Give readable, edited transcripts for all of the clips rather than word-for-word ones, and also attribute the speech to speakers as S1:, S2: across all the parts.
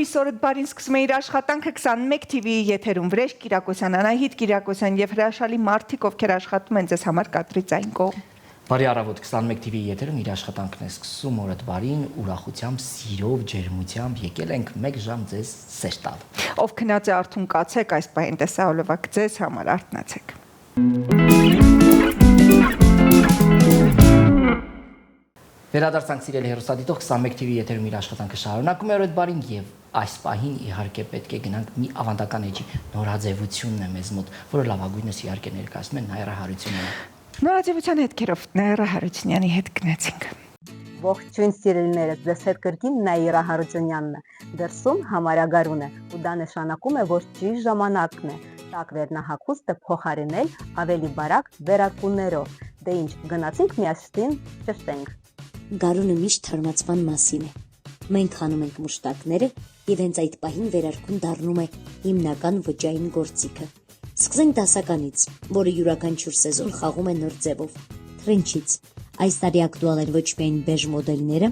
S1: լույս օրդ բարին սկսում է իր աշխատանքը 21 TV-ի եթերում Վրեժ Կիրակոսյան, Անահիտ Կիրակոսյան եւ հրաշալի մարդիկ, ովքեր աշխատում են ձեզ համար կադրից այն կողմ։
S2: Բարի առավոտ, 21 TV-ի եթերում իր աշխատանքն է սկսում օրդ բարին, ուրախությամբ, սիրով, ջերմությամբ եկել ենք 1 ժամ ձեզ սեր տալ։
S1: Ով քնած է արթուն կացեք, այս պահին տեսահոլովակ ձեզ համար արթնացեք։
S2: Վերադարձանք սիրելի հեռուստադիտող, 21 TV-ի եթերում իր աշխատանքը շարունակում է օրդ բարին եւ այս պահին իհարկե պետք է գնանք մի ավանդական էջի նորաձևությունն է մեզ մոտ, որը լավագույնս իհարկե ներկայացնում է Նաիրա Հարությունյանը։
S1: Նորաձևության հետքերով Նաիրա Հարությունյանի հետ գնացինք։
S3: Ողջույն սիրելիներս, ձեզ հետ կրկին Նաիրա Հարությունյանն է։ Դրսում համարագարուն է, ու դա նշանակում է, որ ճիշտ ժամանակն է տաք վերնահագուստը փոխարինել ավելի բարակ վերարկուներով։ Դե ինչ, գնացինք միասին ճշտենք։
S4: Գարունը միշտ թարմացման մասին է։ Մենք խանում ենք մուշտակները եւ հենց այդ պահին վերարկուն դառնում է հիմնական ոճային գործիքը։ Սկսենք դասականից, որը յուրաքանչյուր սեզոն խաղում է նոր ձևով։ Թրենչից։ Այս տարի ակտուալ են ոչ միայն բեժ մոդելները,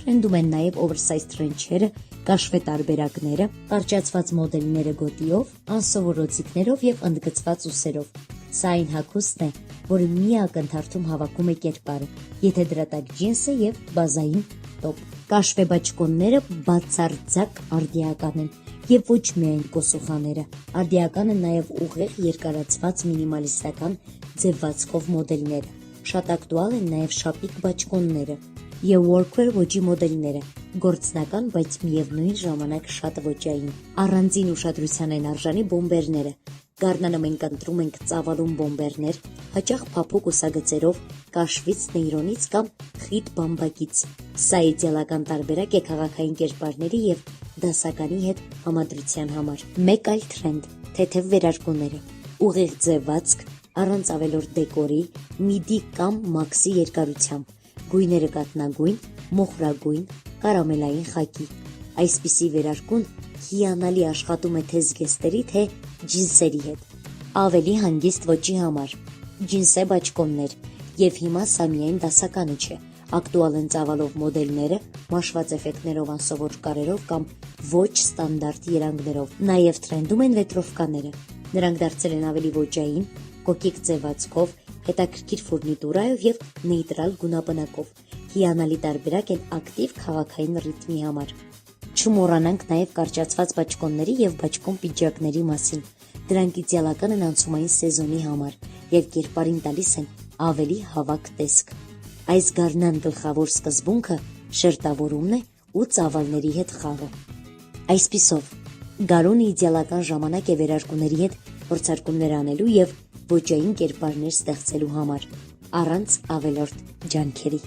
S4: թրենդում են նաեւ օվերսայզ թրենչերը, կաշվե տարբերակները, կարճացված մոդելները գոտիով, անսովորոցիկներով եւ ընդգծված ուսերով։ Սա այն հագուստն է, որը մի ակնթարթում հավաքում է կերպարը, եթե դրա տակ ջինսը եւ բազային տոպ։ Կաշվե բաճկոնները բացարձակ արդիական են եւ ոչ միայն կոսուխաները։ Արդիականը նաեւ ուղիղ երկարացված մինիմալիստական ձևվածքով մոդելները։ Շատ ակտուալ են նաեւ շապիկ բաճկոնները եւ workwear ոճի մոդելները, գործնական, բայց միևնույն ժամանակ շատ ոճային։ Առանձին ուշադրության են արժանի բոմբերները։ Գարնանը մենք ընտրում ենք ծավալուն բոմբերներ, հաճախ փափուկ ուսագծերով, կաշվից, նեյրոնից կամ խիտ բամբակից։ Սա իդեալական տարբերակ է քաղաքային կերպարների եւ դասականի հետ համադրության համար։ Մեկ այլ թրենդ՝ թեթև վերարկուները, ուղիղ ձևվածք, առանց ավելորդ դեկորի, միդի կամ մաքսի երկարությամբ, գույները կատնագույն, մոխրագույն, կարամելային խակի։ Այսպիսի վերարկուն հիանալի աշխատում է թե զգեստերի, թե ջինսերի հետ։ Ավելի հանգիստ ոճի համար։ Ջինսե բաճկոններ, եւ հիմա սա միայն դասականը չէ։ Ակտուալ են ծավալով մոդելները, մաշված էֆեկտներով, անսովոր կարերով կամ ոչ ստանդարտ երանգներով։ Նաեւ թրենդում են վետրովկաները։ Նրանք դարձել են ավելի ոճային, կոկիկ ձևածքով, հետաքրքիր ֆուրնիտուրայով եւ նեյտրալ գունապնակով։ Հիանալի տարբերակ են ակտիվ քաղաքային ռիթմի համար։ Չմոռանանք նաեւ կարճացված բաճկոնների եւ բաճկոն պիջակների մասին։ Դրանք իդեալական են անցումային սեզոնի համար եւ կերպարին տալիս են ավելի հավաք տեսք։ Այս գարնան գլխավոր սկզբունքը շերտավորումն է ու ծավալների հետ խաղը։ Այսպիսով, գարունը իդեալական ժամանակ է վերարկուների հետ փորձարկումներ անելու եւ ոճային կերպարներ ստեղծելու համար, առանց ավելորդ ջանքերի։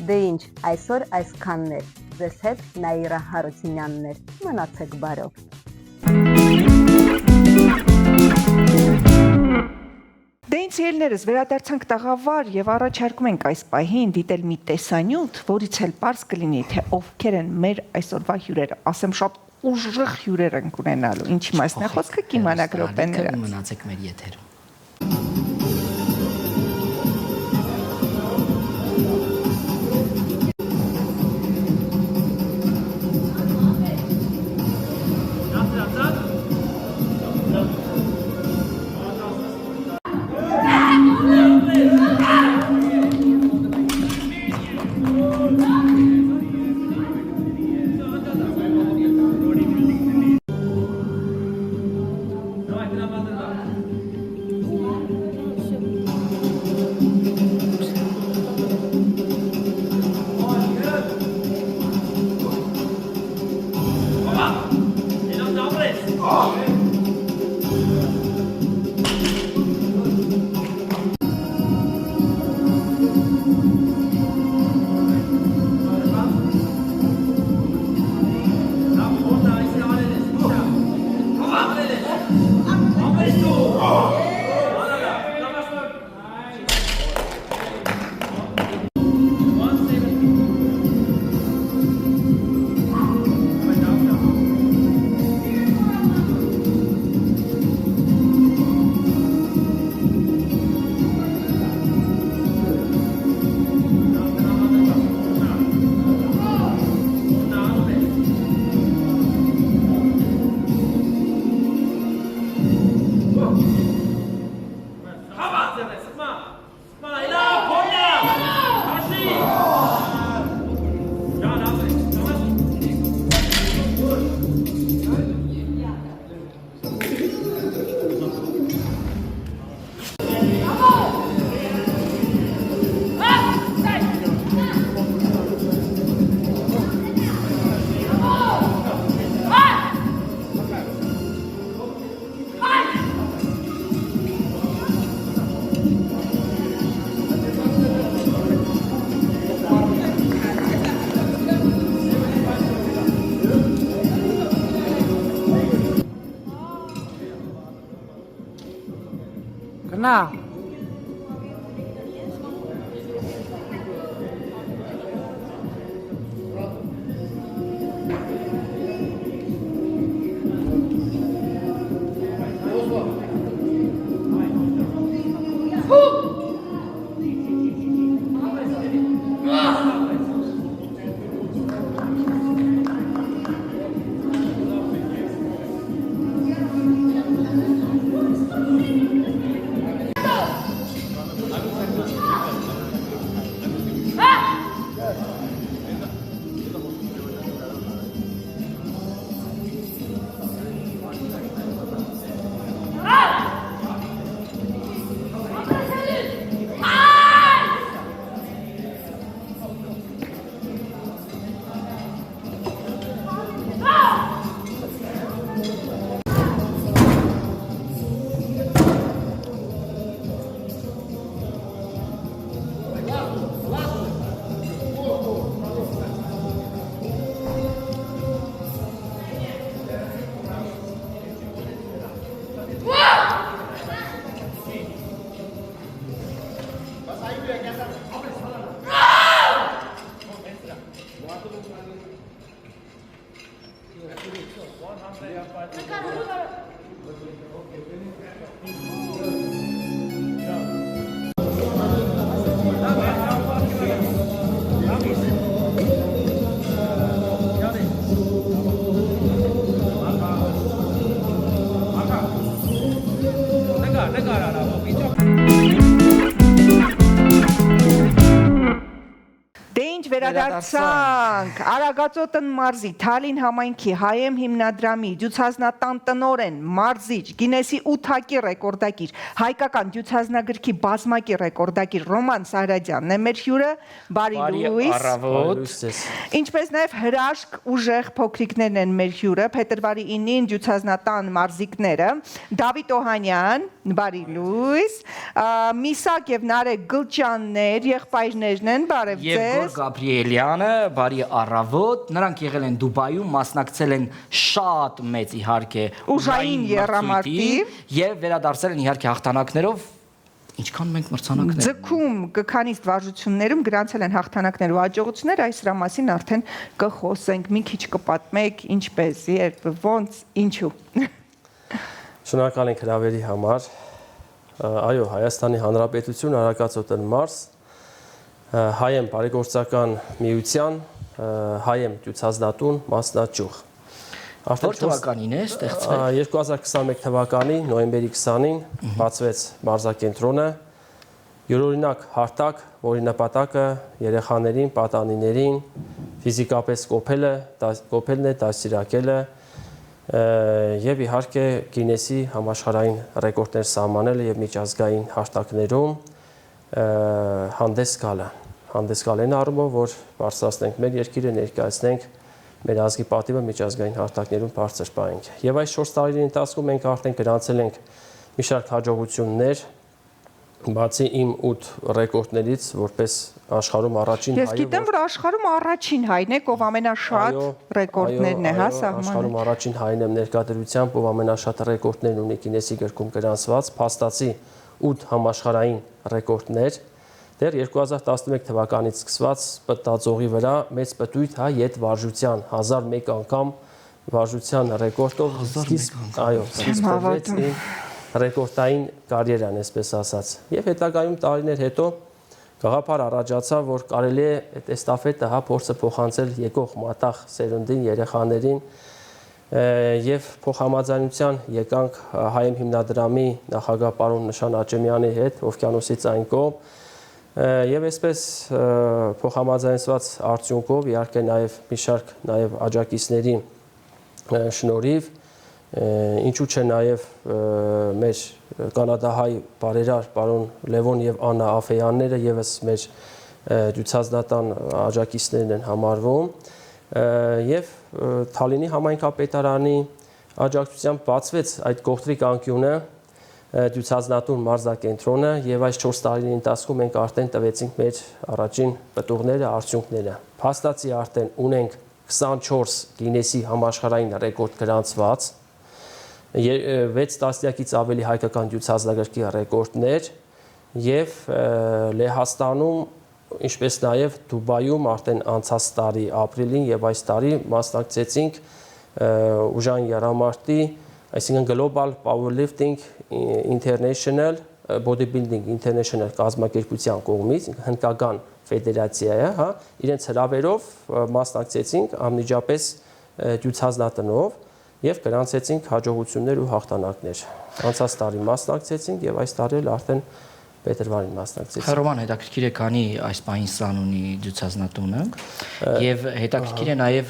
S3: Դե ինչ, այսօր այսքանն էր։ Ձեզ հետ Նաիրա Հարությունյանն էր։ Մնացեք բարով։
S1: Դե ինչ սիրելիներս, վերադարձանք տաղավար եւ առաջարկում ենք այս պահին դիտել մի տեսանյութ, որից էլ պարզ կլինի, թե ովքեր են մեր այսօրվա հյուրերը։ Ասեմ, շատ ուժեղ հյուրեր ենք ունենալու։ Ինչի մասն է խոսքը կիմանաք րոպեները։
S2: Մնացեք մեր եթերում։
S5: Գնա։
S1: Վերադարձանք Արագածոտն մարզի Թալին համայնքի Հայեմ հիմնադրամի դյուցազնատան տնօրեն մարզիչ Գինեսի 8-ակի ռեկորդակիր հայկական դյուցազնագրքի բազմակի ռեկորդակիր Ռոման Սարադյանն է մեր հյուրը, բարի լույս, ինչպես նաև հրաշք ուժեղ փոքրիկներն են մեր հյուրը, փետրվարի 9-ին դյուցազնատան մարզիկները, Դավիթ Օհանյան, բարի լույս, Միսակ եւ Նարեկ Գլճյաններ, եղբայրներն են, բարև ձեզ,
S2: Գաբրիելյանը, բարի առավոտ, նրանք եղել են Դուբայում, մասնակցել են շատ մեծ իհարկե
S1: ուժային եռամարտի
S2: եւ վերադարձել են իհարկե հաղթանակներով, ինչքան մենք մրցանակներ
S1: ձգում կքանիստ վարժություններում գրանցել են հաղթանակներ ու հաջողություններ, այս դրա մասին արդեն կխոսենք, մի քիչ կպատմեք, ինչպես, երբ, ոնց, ինչու։
S6: Շնորհակալ ենք հրավերի համար։ Այո, Հայաստանի Հանրապետություն Արագածոտն մարզ Հայեմ բարեգործական միության Հայեմ դյուցազնատուն մասնաճյուղ։
S2: Որ թվականին է ստեղծվել։
S6: 2021 թվականի նոյեմբերի 20-ին բացվեց մարզակենտրոնը, յուրօրինակ հարթակ, որի նպատակը երեխաներին, պատանիներին ֆիզիկապես կոփելն է, դաստիարակելը եւ իհարկե Գինեսի համաշխարհային ռեկորդներ սահմանելը եւ միջազգային հարթակներում հանդես գալը այն առումով, որ բարձրացնենք մեր երկիրը, ներկայացնենք մեր ազգի պատիվը միջազգային հարթակներում բարձր պահենք։ Եվ այս 4 տարիների ընթացքում մենք արդեն գրանցել ենք մի շարք հաջողություններ, բացի իմ 8 ռեկորդներից, որպես աշխարհում առաջին հայը։
S1: Ես գիտեմ, որ աշխարհում առաջին հայն եք, ով ամենաշատ ռեկորդներն է, հա, սահմանում։
S6: Աշխարհում առաջին հայն եմ ներկայությամբ, ով ամենաշատ ռեկորդներն ունի Գինեսի գրքում գրանցված, փաստացի 8 համաշխարհային ռեկորդներ։ Դեռ 2011 թվականից սկսված պտտածողի վրա մեծ պտույտ հա յետ վարժության 1001 անգամ վարժության ռեկորդով սկսվեց իմ ռեկորդային կարիերան, այսպես ասած։ Եվ հետագայում տարիներ հետո գաղափար առաջացավ, որ կարելի է այդ էստաֆետը հա փորձը փոխանցել եկող մատաղ սերունդին, երեխաներին եւ փոխհամաձայնության եկանք Հայեմ հիմնադրամի նախագահ պարոն Նշան Աճեմյանի հետ Օվկիանոսից այն կողմ եւ այսպես փոխհամաձայնված արդյունքով իհարկե նաեւ մի շարք նաեւ աջակիցների շնորհիվ ինչու՞ չէ նաեւ մեր կանադահայ բարերար պարոն Լևոն եւ Աննա Աֆեյանները եւս մեր դյուցազնատան աջակիցներն են համարվում եւ Թալինի համայնքապետարանի աջակցությամբ բացվեց այդ կողտրիկ անկյունը դյուցազնատուն մարզակենտրոնը եւ այս 4 տարիների ընթացքում մենք արդեն տվեցինք մեր առաջին պտուղները, արդյունքները։ Փաստացի արդեն ունենք 24 Գինեսի համաշխարհային ռեկորդ գրանցված 6 տասնյակից ավելի հայկական դյուցազնագրքի ռեկորդներ եւ Լեհաստանում, ինչպես նաեւ Դուբայում արդեն անցած տարի ապրիլին եւ այս տարի մասնակցեցինք ուժային եռամարտի, այսինքն Global Powerlifting International Bodybuilding International կազմակերպության կողմից, հնդկական ֆեդերացիա է, հա, իրենց հրավերով մասնակցեցինք անմիջապես դյուցազնատնով եւ գրանցեցինք հաջողություններ ու հաղթանակներ։ Անցած տարի մասնակցեցինք եւ այս տարի էլ արդեն փետրվարին մասնակցեցինք։
S2: Ռոման, հետաքրքիր է քանի այս պահին սան ունի դյուցազնատունը եւ հետաքրքիր է նաեւ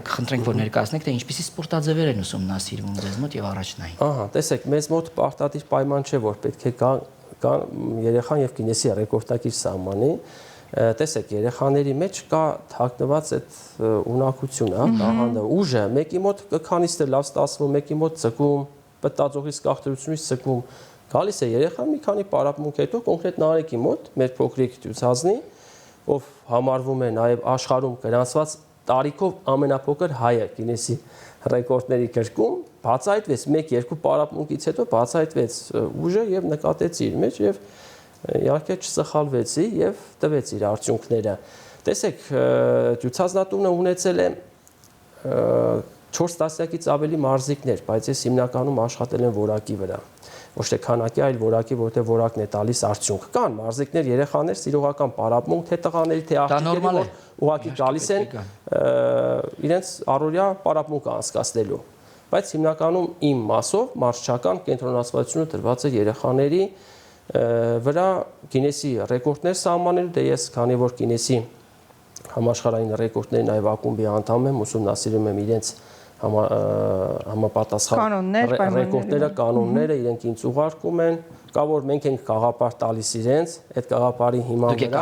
S2: կխնդրենք որ ներկայացնեք թե ինչպիսի սպորտաձևեր են ուսումնասիրվում ձեզ մոտ եւ առաջնային։
S6: Ահա, տեսեք, մեզ մոտ պարտադիր պայման չէ որ պետք է կա երեխան եւ գինեսի ռեկորդակիր սահմանի։ Տեսեք, երեխաների մեջ կա թաքնված այդ ունակությունը, հա, տաղանդը, ուժը, մեկի մոտ քանիստ է լավ ստացվում, մեկի մոտ ցկում, պտտածողից կախտրությունից ցկում։ Գալիս է երեխան մի քանի պարապմունք հետո կոնկրետ Նարեկի մոտ, մեր փոքրիկ դյուցազնի, ով համարվում է նաև աշխարհում գրանցված տարիքով ամենափոքր հայը գինեսի ռեկորդների գրքում, բացահայտվեց 1-2 պարապմունքից հետո բացահայտվեց ուժը եւ նկատեց իր մեջ եւ իհարկե չսխալվեցի եւ տվեց իր արդյունքները։ Տեսեք, դյուցազնատունը ունեցել է 4 տասնյակից ավելի մարզիկներ, բայց ես հիմնականում աշխատել եմ որակի վրա։ Ոչ թե քանակի, այլ որակի, որտեղ որակն է տալիս արդյունք։ Կան մարզիկներ, երեխաներ, սիրողական պարապմունք, թե տղաների, թե աղջիկների, որ ուղղակի գալիս են իրենց առօրյա պարապմունքը անցկացնելու։ Բայց հիմնականում իմ մասով մարզչական կենտրոնացվածությունը տրված է երեխաների վրա գինեսի ռեկորդներ սահմանելու, դե ես քանի որ գինեսի համաշխարհային ռեկորդների նաև ակումբի անդամ եմ, ուսումնասիրում եմ իրենց համապատասխան ռեկորդները, կանոնները, իրենք ինձ ուղարկում են, կա որ մենք ենք գաղափար տալիս իրենց, այդ գաղափարի հիման վրա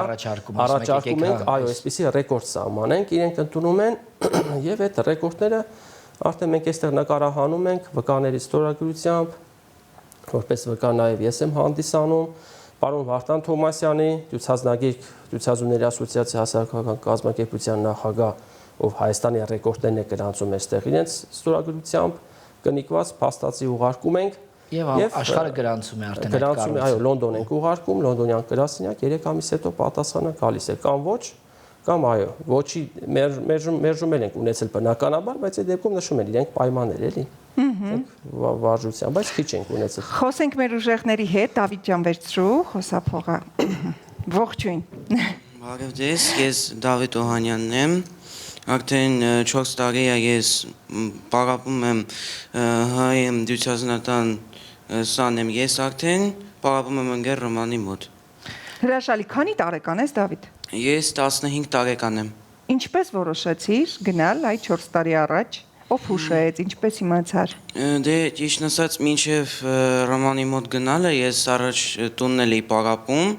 S6: առաջարկում ենք, այո, այսպիսի ռեկորդ սահմանենք, իրենք ընդունում են եւ այդ ռեկորդները արդեն մենք այստեղ նկարահանում ենք վկաների ստորագրությամբ, որպես վկա նաև ես եմ հանդիսանում, պարոն Վարդան Թոմասյանի, դյուցազունների ասոցիացիայի հասարակական կազմակերպության նախագահ, ով Հայաստանի ռեկորդներն է գրանցում այստեղ իրենց ստորագրությամբ կնիկված փաստացի ուղարկում ենք
S2: եւ աշխարհը գրանցում է արդեն այդ կառույցը։
S6: Այո, Լոնդոն ենք ուղարկում, լոնդոնյան գրասենյակ 3 ամիս հետո պատասխանը գալիս է կամ ոչ, կամ այո, ոչի մերժումել ենք ունեցել բնականաբար, բայց այդ դեպքում նշում են իրենք պայմաններ էլի։ Վարժության, բայց քիչ ենք ունեցել։
S1: Խոսենք մեր ուժեղների հետ, Դավիթ ջան վերցրու, խոսափողը։ Ողջույն։
S5: Բարև ձեզ, ես Դավիթ Օհանյանն եմ։ Արդեն 4 տարի է ես պարապում եմ հայ դյուցազնատան սան եմ ես արդեն, պարապում եմ ընկեր Ռոմանի մոտ։
S1: Հրաշալի, քանի տարեկան ես Դավիթ։
S5: Ես 15 տարեկան եմ։
S1: Ինչպես որոշեցիր գնալ այդ 4 տարի առաջ։ Ով հուշեց, ինչպես իմացար։
S5: Դե ճիշտ ասած, մինչև Ռոմանի մոտ գնալը ես առաջ տունն էի պարապում,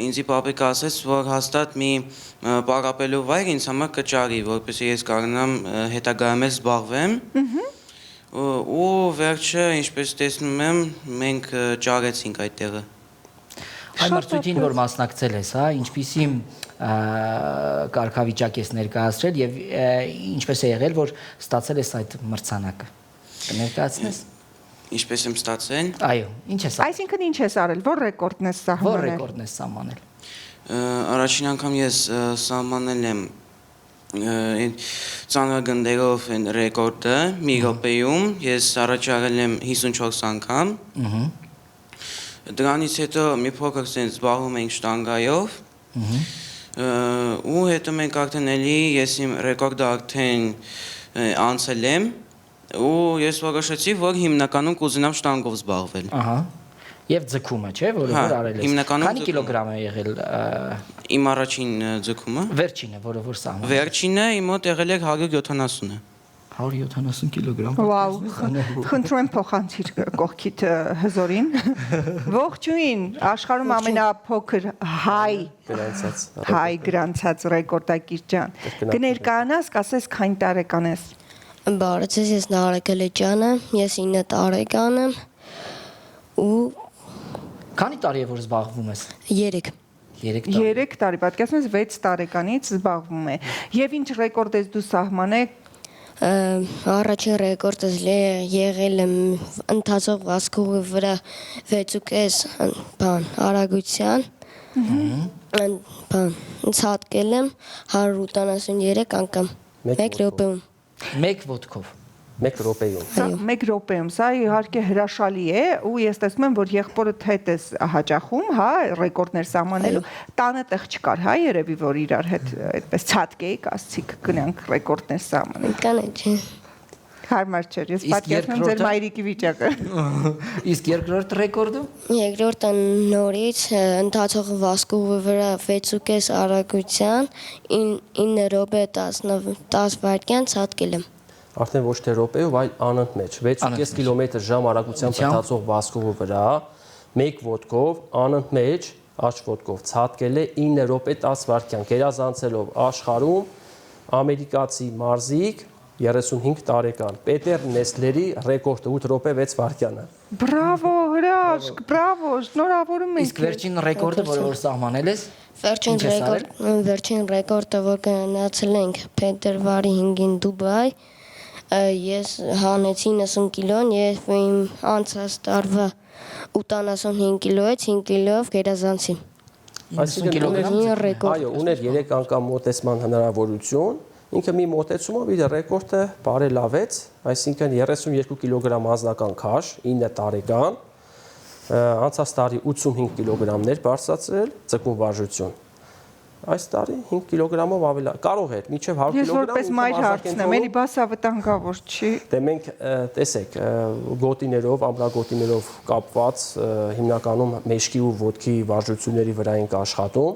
S5: ինձի պապիկը ասեց, որ հաստատ մի պարապելու վայր ինձ համար կճարի, որպեսզի ես կարողանամ հետագայում զբաղվեմ։ Ու վերջը, ինչպես տեսնում եմ, մենք ճարեցինք այդ տեղը։
S2: Այն մրցույթին, որ մասնակցել ես, հա, ինչպիսի կարգավիճակ ես ներկայացրել եւ ինչպես է եղել, որ ստացել ես այդ մրցանակը։ Կներկայացնես։
S5: Ինչպես եմ ստացել։
S2: Այո, ինչ ես արել։
S1: Այսինքն ինչ ես արել, որ ռեկորդն ես սահմանել։
S2: Որ ռեկորդն ես սահմանել։
S5: Առաջին անգամ ես սահմանել եմ ծանրագնդերով ռեկորդը մի րոպեում, ես առաջարել եմ 54 անգամ։ Դրանից հետո մի փոքր sense զբաղվում ենք շտանգայով։ Ու հետո մենք արդեն էլի ես իմ ռեկորդը արդեն անցել եմ ու ես որոշեցի, որ հիմնականում կուզենամ շտանգով զբաղվել։
S2: Ահա։ Եվ ձգումը, չէ՞, որը որ արել ես։ Քանի կիլոգրամ է եղել
S5: իմ առաջին ձգումը։
S2: Վերջինը, որը որ սահմանել։
S5: Վերջինը իմ մոտ եղել է 170-ը։
S2: 170 կիլոգրամ։
S1: Վաու, խնդրում եմ փոխանցիր կողքիդ հզորին։ Ողջույն, աշխարհում ամենափոքր հայ գրանցած ռեկորդակիր ջան։ Կներկայանաս, կասես քանի տարեկան ես։
S7: Բարև ձեզ, ես Նարեկ Լեջանը, ես 9 տարեկան եմ ու
S2: Քանի տարի է որ զբաղվում ես։
S7: 3
S1: 3 տարի, պատկերացնես 6 տարեկանից զբաղվում է։ Եվ ինչ ռեկորդ ես դու սահմանել։
S7: Առաջին ռեկորդը եղել եմ ընթացող վազքովի վրա 6.5 բան արագության։ Բան ցատկել եմ 183 անգամ 1 րոպեում։
S2: 1 ոտքով։
S6: 1 րոպեում։
S1: Սա 1 րոպեում, սա իհարկե հրաշալի է ու ես տեսնում եմ, որ եղբորդ հետ ես հաճախում, հա, ռեկորդներ սահմանելու, տանը տեղ չկար, հա, երևի որ իրար հետ այդպես ցածկեիք, ասցիք գնանք ռեկորդներ սահմանենք։
S7: Կան չէ։
S1: Հարմար չէր, ես
S2: Իսկ
S1: պատկերացնում ձեր
S2: երկրորդը?
S1: մայրիկի վիճակը։
S2: Իսկ երկրորդ ռեկորդը
S7: Երկրորդը նորից ընթացող վազքովի վրա 6.5 արագության 9 րոպե 10 վայրկյան ցատկել եմ։
S6: Արդեն ոչ թե րոպեով, այլ անընդմեջ 6.5 կմ/ժ արագությամբ ընթացող վազքովի վրա 1 ոտքով անընդմեջ աջ ոտքով ցատկել է 9 րոպե 10 վայրկյան, գերազանցելով աշխարհում ամերիկացի մարզիկ 35 տարեկան Պետեր Նեսլերի ռեկորդը 8 րոպե 6 վայրկյանը։
S1: Բրավո, հրաշք, բրավո, շնորհավորում ենք։
S2: իսկ վերջին ռեկորդը, որ սահմանել ես,
S7: Վերջին
S2: Ինչ ես արել?
S7: վերջին ռեկորդը, որ գնացել ենք փետրվարի 5-ին Դուբայ, ես հանեցի 90 կիլոն եւ իմ անցած տարվա 85 կիլոից 5 կիլոով գերազանցի։
S2: 90 կիլոգրամ։
S6: Այո, ուներ 3 անգամ մոտեցման հնարավորություն։ Ինքը մի մոտեցումով իր ռեկորդը բարելավեց, այսինքն 32 կիլոգրամ անձնական քաշ, 9 տարեկան, անցած տարի 85 կիլոգրամներ բարձրացրել ծկուն վարժություն։ Այս տարի 5 կիլոգրամով ավելի կարող էր, մինչև 100
S1: Ես
S6: կիլոգրամ։
S1: որպես մայր հարցնեմ, էլի բասա վտանգավոր չի։
S6: Դե մենք տեսեք, գոտիներով, ամրագոտիներով կապված հիմնականում մեջքի ու ոտքի վարժությունների վրա ենք աշխատում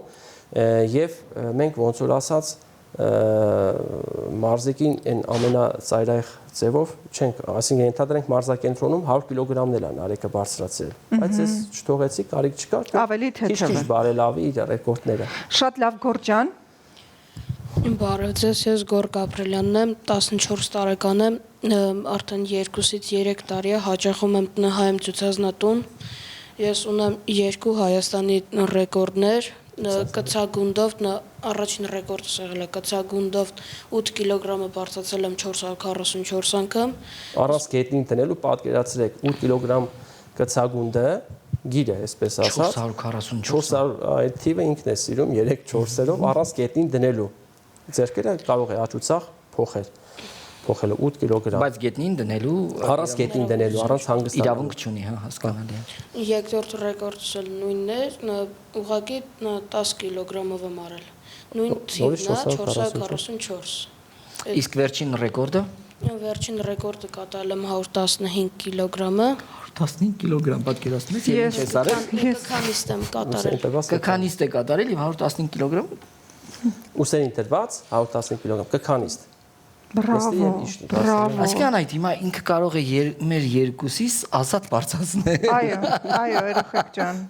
S6: եւ մենք ոնց որ ասած մարզիկին այն ամենածայրահեղ ձևով չենք, այսինքն ենթադրենք մարզակենտրոնում 100 կիլոգրամներ են արեկը բարձրացրել, բայց ես չթողեցի, կարիք չկար,
S1: Ավելի թեթև
S6: քիչ բարելավի իր ռեկորդները։
S1: Շատ լավ Գորջան։
S8: Բարև ձեզ, ես Գորգ Ապրելյանն եմ, 14 տարեկան եմ, արդեն 2-ից 3 տարի է հաճախում եմ ՏՆՀ-ում ցուցազնատուն։ Ես ունեմ 2 Հայաստանի ռեկորդներ, կցագունդով առաջին ռեկորդս եղել է կցագունդով 8 կիլոգրամը բարձրացել եմ 444 անգամ։
S6: Առանց գետնին տնելու պատկերացրեք 8 կիլոգրամ կցագունդը գիրը, այսպես ասած
S2: 444
S6: 400 այդ թիվը ինքն է սիրում 3-4-երով առանց գետնին դնելու։ Ձերքերը կարող է աճուցախ փոխելը 8 կիլոգրամ։
S2: բայց գետնին դնելու
S6: Առանց գետնին դնելու, առանց հանգստանալու։
S2: իրավունք չունի, հա, հասկանալի է։
S8: Երկրորդ ռեկորդս էլ նույնն է, ուղղակի 10 կիլոգրամով եմ արել։ Նույն թիվն է 444։
S2: Իսկ վերջին ռեկորդը
S8: Վերջին ռեկորդը կատարել եմ 115 կիլոգրամը։
S2: 15 կիլոգրամ պատկերացնում ես, եւ ինչ ես արել։
S8: Կքանիստ եմ կատարել։
S2: Կքանիստ է կատարել եւ 115 կիլոգրամ։
S6: Ուսերին տրված 115 կիլոգրամ կքանիստ։
S1: Բրավո, բրավո։
S2: Այսինքն այդ հիմա ինքը կարող է մեր երկուսիս ազատ բարձրացնել։
S1: Այո, երեխեք ջան։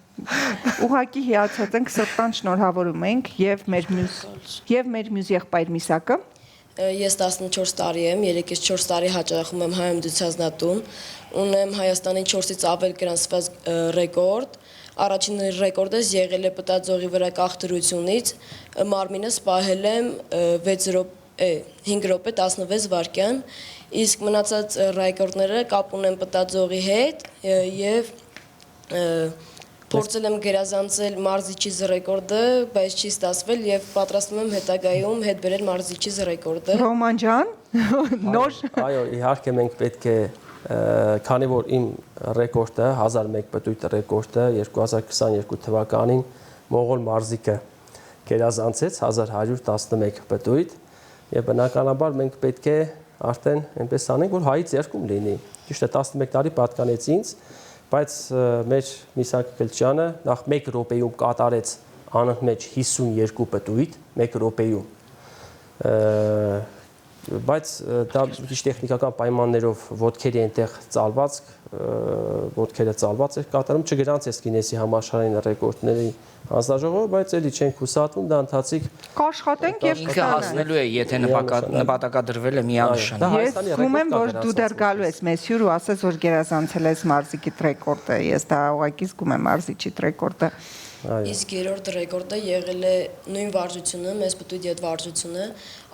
S1: Ուղղակի հիացած ենք, սրտան շնորհավորում ենք եւ մեր մյուս եղբայր Միսակը։
S9: Ես 14 տարի եմ, 3-ից 4 տարի հաճախում եմ հայում ցուցազնատում, ունեմ Հայաստանի 4-ից ավել գրանցված ռեկորդ, առաջին ռեկորդս եղել է պտածողի վրա կախտրությունից, մարմինս պահել եմ 5 րոպե 16 վայրկյան, իսկ մնացած ռեկորդները կապ ունեն պտածողի հետ եւ փորձել եմ գերազանցել մարզիչիս ռեկորդը, բայց չի ստացվել եւ պատրաստվում եմ հետագայում հետ բերել մարզիչիս ռեկորդը։
S1: Ռոման ջան, նոր
S6: Այո, իհարկե մենք պետք է քանի որ իմ ռեկորդը 1001 պտույտ ռեկորդը 2022 թվականին Մողոլ մարզիկը գերազանցեց 1111 պտույտ եւ բնականաբար մենք պետք է արդեն այնպես անենք որ հայի ձեռքում լինի։ Ճիշտ է 11 տարի պատկանեց ինձ, բայց մեր Միսակ Գլչյանը նախ 1 րոպեում կատարեց անընդմեջ 52 պտույտ 1 րոպեում։ Բայց դա քիչ տեխնիկական պայմաններով ոտքերի այնտեղ ծալված, ոտքերը ծալված էր կատարում, չգրանցեց Գինեսի համաշխարհային ռեկորդների հանձնաժողովը, բայց էլի չենք հուսատվում, դա ընթացիկ
S1: կաշխատենք եւ
S2: ինքը հասնելու է, եթե նպատակադրվել է միանշան։
S1: Ես զգում եմ, որ դու դեռ գալու ես մեզ հյուր ու ասես, որ գերազանցել ես մարզիկի ռեկորդը, ես դա ուղղակի զգում եմ մարզիչի ռեկորդը։
S9: Իսկ երրորդ ռեկորդը եղել է նույն վարժությունը, մեծ պտույտի հետ վարժությունը,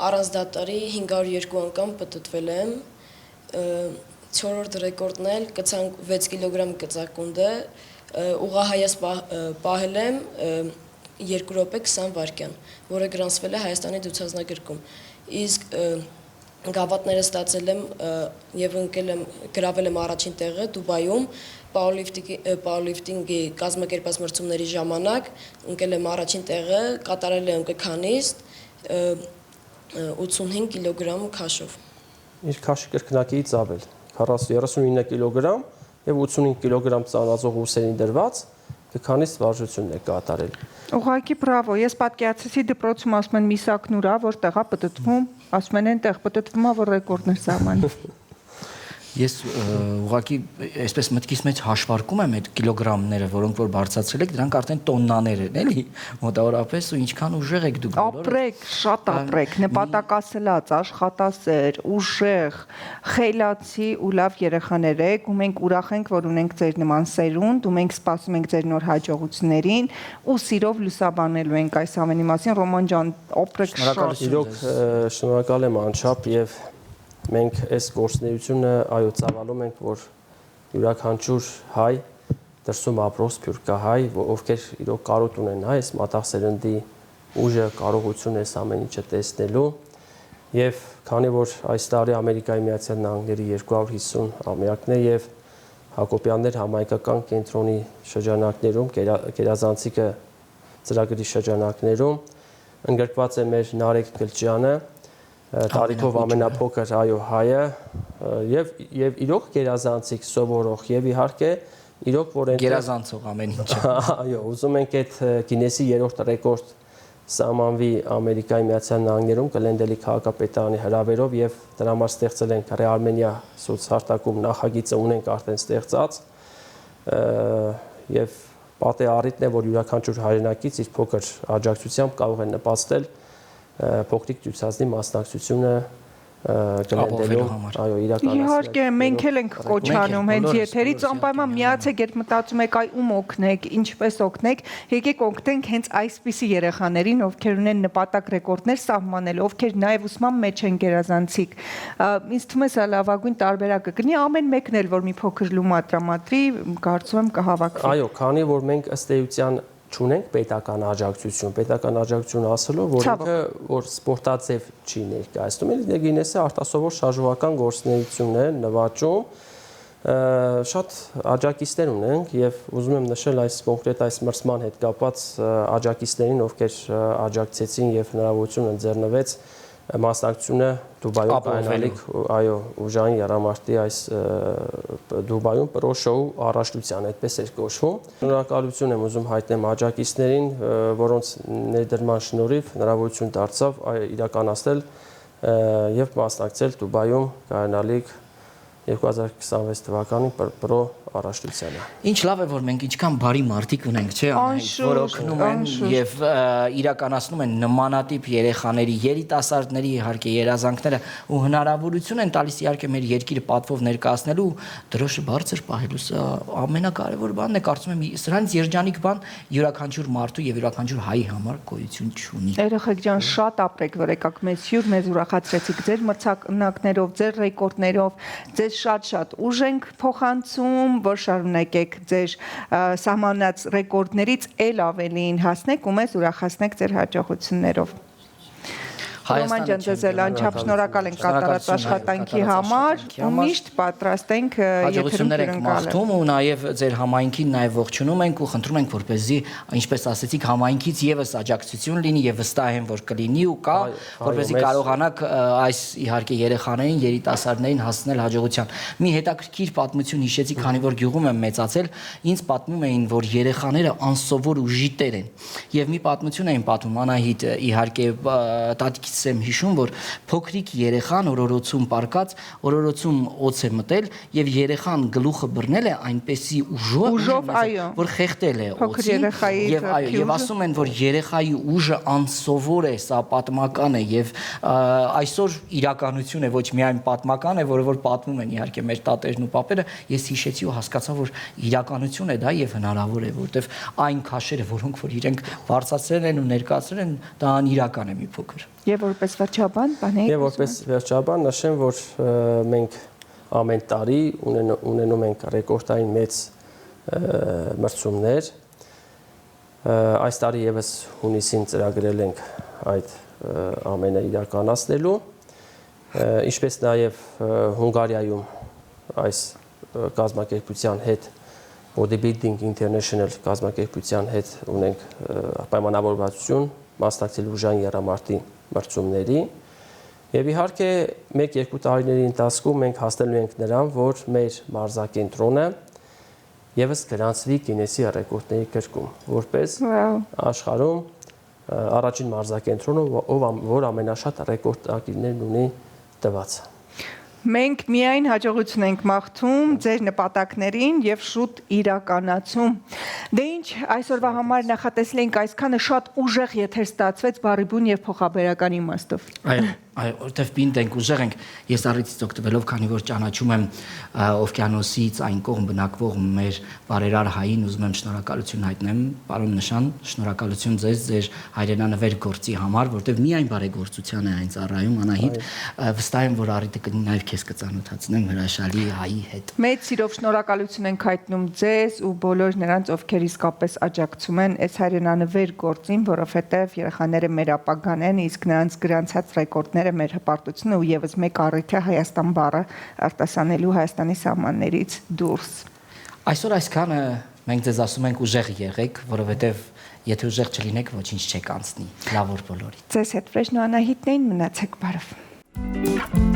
S9: առանց դատարի 502 անգամ պտտվել եմ։ Չորրորդ ռեկորդն էլ կցանք 6 կիլոգրամ կծակունդը, ուղղահայաց պահել եմ 2 րոպե 20 վայրկյան, որը գրանցվել է Հայաստանի ցուցանագրքում։ Իսկ գավաթները ստացել եմ եւ ընկել եմ, գրավել եմ առաջին տեղը Դուբայում, powerlifting-ի կազմակերպած մրցումների ժամանակ, ընկել եմ առաջին տեղը, կատարել եմ կքանիստ 85 կիլոգրամ քաշով։
S6: Իր քաշի կրկնակիից ավել 39 կիլոգրամ եւ 85 կիլոգրամ ծանրացող ուսերին դրված քանիստ վարժությունն է կատարել։
S1: Ուղղակի բրավո, ես պատկերացրեցի դպրոցում ասում են Միսակն ուրա, որտեղ է պտտվում, ասում են այնտեղ պտտվում է, որ ռեկորդներ սահմանի։
S2: Ես ուղղակի այսպես մտքիս մեջ հաշվարկում եմ այդ կիլոգրամները, որոնք որ բարձրացրել եք, դրանք արդեն տոննաներ են, էլի, մոտավորապես ու ինչքան ուժեղ եք դուք բոլորը։
S1: Ապրեք, շատ ապրեք, նպատակասլաց, աշխատասեր, ուժեղ, խելացի ու լավ երեխաներ եք, ու մենք ուրախ ենք, որ ունենք ձեր նման սերունդ, ու մենք սպասում ենք ձեր նոր հաջողություններին, ու սիրով լուսաբանելու ենք այս ամենի մասին։ Ռոման ջան, ապրեք շատ։
S6: Իրոք շնորհակալ եմ անչափ եւ մենք այս գործունեությունը այո ծավալում ենք, որ յուրաքանչյուր հայ դրսում ապրող սփյուռքահայ, ովքեր իրոք կարոտ ունեն այս մատաղ սերնդի ուժը, կարողությունը այս ամեն ինչը տեսնելու եւ քանի որ այս տարի Ամերիկայի Միացյալ Նահանգների 250 ամյակն է եւ Հակոբյաններ համայնքական կենտրոնի շրջանակներում, Գերազանցիկը ծրագրի շրջանակներում ընդգրկված է մեր Նարեկ Գլջյանը, տարիքով ամենափոքր այո հայը եւ իրոք գերազանցիկ սովորող եւ իհարկե իրոք որ այնտեղ
S2: գերազանցող ամեն ինչը
S6: այո ուզում ենք այդ Գինեսի երրորդ ռեկորդ սահմանվի Ամերիկայի Միացյալ Նահանգներում Գլենդելի քաղաքապետարանի հրավերով եւ դրա համար ստեղծել ենք Ռեարմենիա սոցհարտակում նախագիծը ունենք արդեն ստեղծած եւ պատե առիթն է որ յուրաքանչյուր հայրենակից իր փոքր աջակցությամբ կարող է նպաստել փոքրիկ ցուցածնի մասնակցությունը գլենդելու այո իրականացնել։
S1: Իհարկե մենք էլ ենք կոչանում հենց եթերից անպայման միացեք, երբ մտածում եք այ ում օգնեք, ինչպես օգնեք, եկեք օգնենք հենց այսպիսի երեխաներին, ովքեր ունեն նպատակ ռեկորդներ սահմանել, ովքեր նաև ուսման մեջ են գերազանցիկ։ Ինձ թվում է սա լավագույն տարբերակը կլինի, ամեն մեկն էլ որ մի փոքր լումա տրամադրի, կարծում եմ կհավաքվի։
S6: Այո, քանի որ մենք ըստ էության չունենք պետական աջակցություն ասելով, որ ինքը որ սպորտաձև չի ներկայացնում, էլի Գինեսը արտասովոր շարժողական գործունեություն է նվաճում, շատ աջակիցներ ունենք եւ ուզում եմ նշել այս կոնկրետ այս մրցման հետ կապված աջակիցներին, ովքեր աջակցեցին եւ հնարավորություն ընձեռնվեց մասնակցությունը Դուբայում կայանալիք այո ուժային երամարտի այս Դուբայում պրո շոու առաջնության այդպես էր կոչվում։ Շնորհակալություն եմ ուզում հայտնեմ աջակիցներին, որոնց ներդրման շնորհիվ հնարավորություն դարձավ իրականացնել եւ մասնակցել Դուբայում կայանալիք 2026 թվականին պրո առաջնությանը։
S2: Ինչ լավ է որ մենք ինչքան բարի մարդիկ ունենք, չէ՞, որ օգնում են եւ իրականացնում են նմանատիպ երեխաների, երիտասարդների իհարկե երազանքները ու հնարավորություն են տալիս իհարկե մեր երկիրը պատվով ներկայացնելու դրոշը բարձր պահելու, սա ամենակարևոր բանն է, կարծում եմ սրանից երջանիկ բան յուրաքանչյուր մարդու եւ յուրաքանչյուր հայի համար գոյություն չունի։
S1: Երեխեք ջան, շատ ապրեք, որ եկաք մեզ հյուր, մեզ ուրախացրեցիք ձեր մրցանակներով, ձեր ռեկորդներով, ձեզ շատ ուժ ենք փոխանցում, որ շարունակեք ձեր սահմանած ռեկորդներից էլ ավելին հասնեք ու մեզ ուրախացնեք ձեր հաջողություններով։ Ռոման ջան, ձեզ էլ անչափ շնորհակալ ենք կատարած աշխատանքի համար ու միշտ պատրաստ ենք
S2: հաջողություններ ենք մաղթում ու նաև ձեր համայնքին նաև ողջունում ենք ու խնդրում ենք որպեսզի ինչպես ասեցիք համայնքից եւս աջակցություն լինի եւ վստահ եմ որ կլինի ու կա որպեսզի կարողանաք այս իհարկե երեխաներին, երիտասարդներին հասնել հաջողության։ Մի հետաքրքիր պատմություն հիշեցի, քանի որ գյուղում եմ մեծացել, ինձ պատմում էին որ երեխաները անսովոր ուժի տեր են եւ մի պատմություն էին պատմում Անահիտ իհարկե տատիկից եմ հիշում, որ փոքրիկ երեխան օրորոցում պարկած, օրորոցում օծ է մտել եւ երեխան գլուխը բռնել է այնպեսի ուժով,
S1: այո,
S2: որ խեղդել է
S1: փոքր
S2: օծին
S1: երեխայի
S2: եւ այո, եւ ասում են, որ երեխայի ուժը անսովոր է, սա պատմական է եւ այսօր իրականություն է, ոչ միայն պատմական է, որը որ պատմում են իհարկե մեր տատերն ու պապերը, ես հիշեցի ու հասկացա, որ իրականություն է դա եւ հնարավոր է, որտեվ այն քաշերը, որոնք որ իրենք բարձրացրել են ու ներկայացրել են, դա անիրական է մի փոքր։
S1: Եվ որպես վերջաբան, բանեք։
S6: Եվ որպես վերջաբան նշեմ, որ մենք ամեն տարի ունենում ենք ռեկորդային մեծ մրցումներ։ Այս տարի եւս հունիսին ծրագրել ենք այդ ամենը իրականացնելու, ինչպես նաեւ Հունգարիայում այս կազմակերպության հետ Bodybuilding International կազմակերպության հետ ունենք պայմանավորվածություն մասնակցելու ուժային եռամարտի մրցումների եւ իհարկե 1-2 տարիների ընթացքում մենք հասնելու ենք նրան, որ մեր մարզակենտրոնը եւս գրանցվի Գինեսի ռեկորդների գրքում, որպես աշխարհում առաջին մարզակենտրոնը, որ ամենաշատ ռեկորդակիրներն ունի տված։
S1: Մենք միայն հաջողություն ենք մաղթում ձեր նպատակներին եւ շուտ իրականացում։ Դե ինչ, այսօրվա համար նախատեսել ենք այսքանը, շատ ուժեղ եթեր ստացվեց բառի եւ փոխաբերական իմաստով։
S2: Այո, որտեվ պինդ ենք ուժեղ ենք, ես առիթից օգտվելով, քանի որ ճանաչում եմ օվկիանոսից այն կողմ բնակվող մեր բարերար հային, ուզում եմ շնորհակալություն հայտնեմ, պարոն Նշան, շնորհակալություն ձեզ ձեր հայրենանվեր գործի համար, որտեվ միայն բարեգործության է այն ծառայում, Անահիտ, վստահ եմ, որ առիթը կլինի նաև քեզ կծանոթացնեմ հրաշալի հայի հետ։
S1: Մեծ սիրով շնորհակալություն ենք հայտնում ձեզ ու բոլոր նրանց, ովքեր իսկապես աջակցում են այս հայրենանվեր գործին, որովհետև երեխաները մեր ապագան են, իսկ նրանց գրանցած ռեկորդները մեր հպարտությունը ու եւս մեկ առիթ է Հայաստան բառը արտասանելու Հայաստանի սահմաններից դուրս։
S2: Այսօր այսքանը մենք ձեզ ասում ենք ուժեղ եղեք, որովհետև եթե ուժեղ չլինեք, ոչինչ չեք անցնի։ Լավ օր բոլորի։
S1: Ձեզ հետ Վրեժն ու Անահիտն էին, մնացեք բարով։